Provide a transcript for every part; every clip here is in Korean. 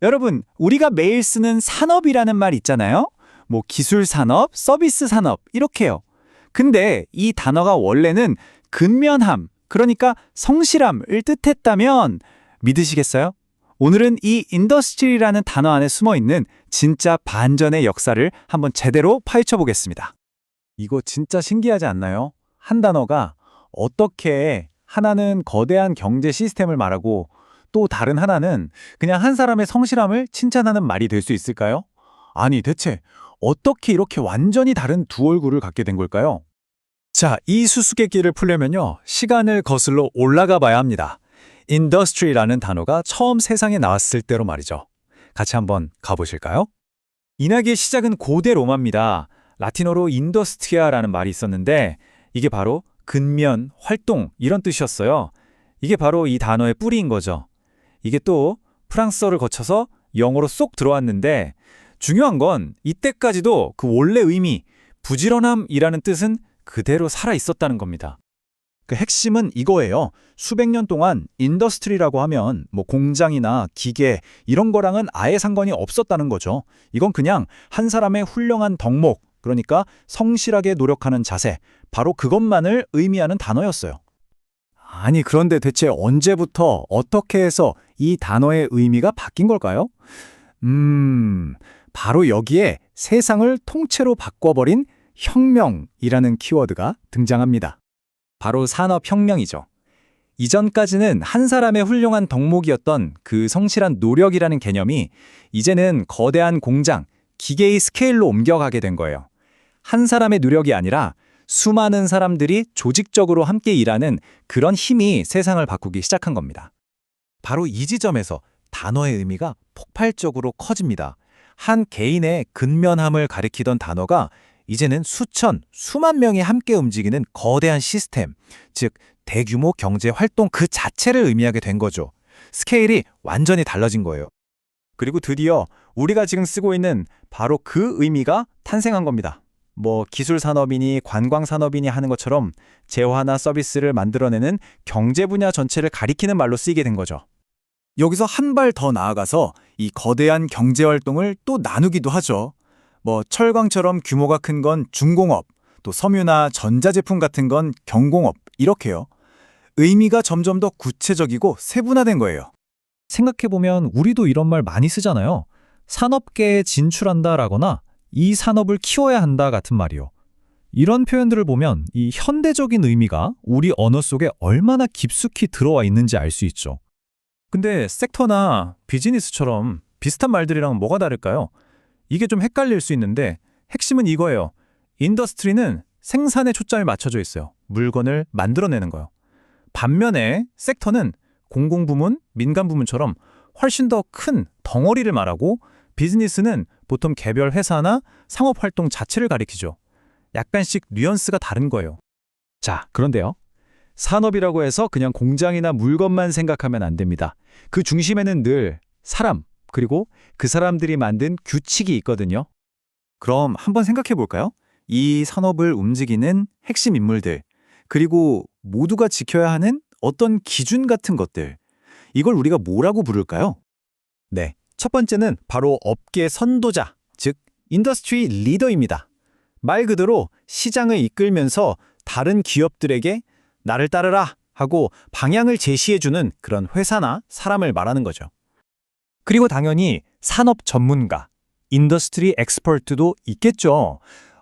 여러분, 우리가 매일 쓰는 산업이라는 말 있잖아요. 뭐 기술 산업, 서비스 산업 이렇게요. 근데 이 단어가 원래는 근면함, 그러니까 성실함을 뜻했다면 믿으시겠어요? 오늘은 이 인더스트리라는 단어 안에 숨어 있는 진짜 반전의 역사를 한번 제대로 파헤쳐 보겠습니다. 이거 진짜 신기하지 않나요? 한 단어가 어떻게 하나는 거대한 경제 시스템을 말하고 또 다른 하나는 그냥 한 사람의 성실함을 칭찬하는 말이 될 수 있을까요? 아니, 대체 어떻게 이렇게 완전히 다른 두 얼굴을 갖게 된 걸까요? 자, 이 수수께끼를 풀려면요, 시간을 거슬러 올라가 봐야 합니다. industry라는 단어가 처음 세상에 나왔을 때로 말이죠. 같이 한번 가보실까요? 인학의 시작은 고대 로마입니다. 라틴어로 인더스트리아라는 말이 있었는데 이게 바로 근면, 활동 이런 뜻이었어요. 이게 바로 이 단어의 뿌리인 거죠. 이게 또 프랑스어를 거쳐서 영어로 쏙 들어왔는데 중요한 건 이때까지도 그 원래 의미, 부지런함이라는 뜻은 그대로 살아 있었다는 겁니다. 그 핵심은 이거예요. 수백 년 동안 인더스트리라고 하면 뭐 공장이나 기계 이런 거랑은 아예 상관이 없었다는 거죠. 이건 그냥 한 사람의 훌륭한 덕목, 그러니까 성실하게 노력하는 자세, 바로 그것만을 의미하는 단어였어요. 아니, 그런데 대체 언제부터 어떻게 해서 이 단어의 의미가 바뀐 걸까요? 바로 여기에 세상을 통째로 바꿔버린 혁명이라는 키워드가 등장합니다. 바로 산업혁명이죠. 이전까지는 한 사람의 훌륭한 덕목이었던 그 성실한 노력이라는 개념이 이제는 거대한 공장, 기계의 스케일로 옮겨가게 된 거예요. 한 사람의 노력이 아니라 수많은 사람들이 조직적으로 함께 일하는 그런 힘이 세상을 바꾸기 시작한 겁니다. 바로 이 지점에서 단어의 의미가 폭발적으로 커집니다. 한 개인의 근면함을 가리키던 단어가 이제는 수천, 수만 명이 함께 움직이는 거대한 시스템, 즉 대규모 경제 활동 그 자체를 의미하게 된 거죠. 스케일이 완전히 달라진 거예요. 그리고 드디어 우리가 지금 쓰고 있는 바로 그 의미가 탄생한 겁니다. 뭐 기술 산업이니 관광 산업이니 하는 것처럼 재화나 서비스를 만들어내는 경제 분야 전체를 가리키는 말로 쓰이게 된 거죠. 여기서 한 발 더 나아가서 이 거대한 경제 활동을 또 나누기도 하죠. 뭐 철강처럼 규모가 큰 건 중공업, 또 섬유나 전자제품 같은 건 경공업, 이렇게요. 의미가 점점 더 구체적이고 세분화된 거예요. 생각해보면 우리도 이런 말 많이 쓰잖아요. 산업계에 진출한다라거나 이 산업을 키워야 한다 같은 말이요. 이런 표현들을 보면 이 현대적인 의미가 우리 언어 속에 얼마나 깊숙이 들어와 있는지 알 수 있죠. 근데 섹터나 비즈니스처럼 비슷한 말들이랑 뭐가 다를까요? 이게 좀 헷갈릴 수 있는데 핵심은 이거예요. 인더스트리는 생산에 초점이 맞춰져 있어요. 물건을 만들어내는 거요. 반면에 섹터는 공공부문, 민간부문처럼 훨씬 더 큰 덩어리를 말하고 비즈니스는 보통 개별 회사나 상업활동 자체를 가리키죠. 약간씩 뉘앙스가 다른 거예요. 자, 그런데요. 산업이라고 해서 그냥 공장이나 물건만 생각하면 안 됩니다. 그 중심에는 늘 사람, 그리고 그 사람들이 만든 규칙이 있거든요. 그럼 한번 생각해 볼까요? 이 산업을 움직이는 핵심 인물들, 그리고 모두가 지켜야 하는 어떤 기준 같은 것들, 이걸 우리가 뭐라고 부를까요? 네, 첫 번째는 바로 업계 선도자, 즉 인더스트리 리더입니다. 말 그대로 시장을 이끌면서 다른 기업들에게 나를 따르라 하고 방향을 제시해주는 그런 회사나 사람을 말하는 거죠. 그리고 당연히 산업 전문가, 인더스트리 엑스퍼트도 있겠죠.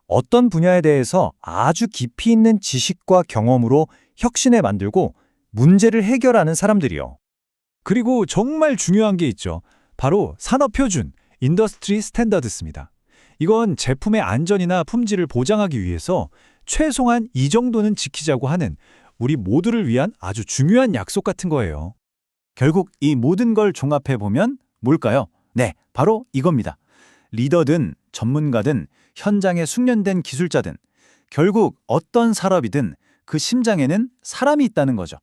어떤 분야에 대해서 아주 깊이 있는 지식과 경험으로 혁신을 만들고 문제를 해결하는 사람들이요. 그리고 정말 중요한 게 있죠. 바로 산업 표준, 인더스트리 스탠더드스입니다. 이건 제품의 안전이나 품질을 보장하기 위해서 최소한 이 정도는 지키자고 하는 우리 모두를 위한 아주 중요한 약속 같은 거예요. 결국 이 모든 걸 종합해보면 뭘까요? 네, 바로 이겁니다. 리더든 전문가든 현장에 숙련된 기술자든 결국 어떤 산업이든 그 심장에는 사람이 있다는 거죠.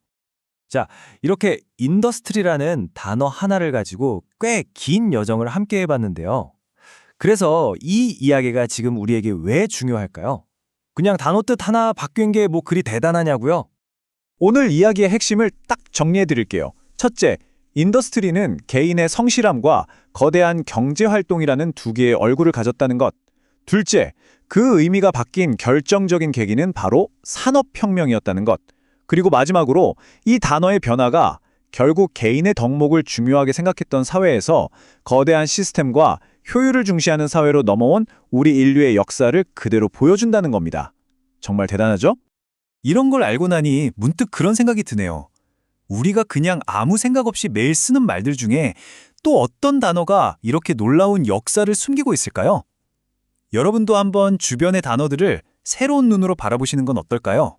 자, 이렇게 인더스트리라는 단어 하나를 가지고 꽤 긴 여정을 함께 해봤는데요. 그래서 이 이야기가 지금 우리에게 왜 중요할까요? 그냥 단어 뜻 하나 바뀐 게 뭐 그리 대단하냐고요? 오늘 이야기의 핵심을 딱 정리해 드릴게요. 첫째, 인더스트리는 개인의 성실함과 거대한 경제활동이라는 두 개의 얼굴을 가졌다는 것. 둘째, 그 의미가 바뀐 결정적인 계기는 바로 산업혁명이었다는 것. 그리고 마지막으로 이 단어의 변화가 결국 개인의 덕목을 중요하게 생각했던 사회에서 거대한 시스템과 효율을 중시하는 사회로 넘어온 우리 인류의 역사를 그대로 보여준다는 겁니다. 정말 대단하죠? 이런 걸 알고 나니 문득 그런 생각이 드네요. 우리가 그냥 아무 생각 없이 매일 쓰는 말들 중에 또 어떤 단어가 이렇게 놀라운 역사를 숨기고 있을까요? 여러분도 한번 주변의 단어들을 새로운 눈으로 바라보시는 건 어떨까요?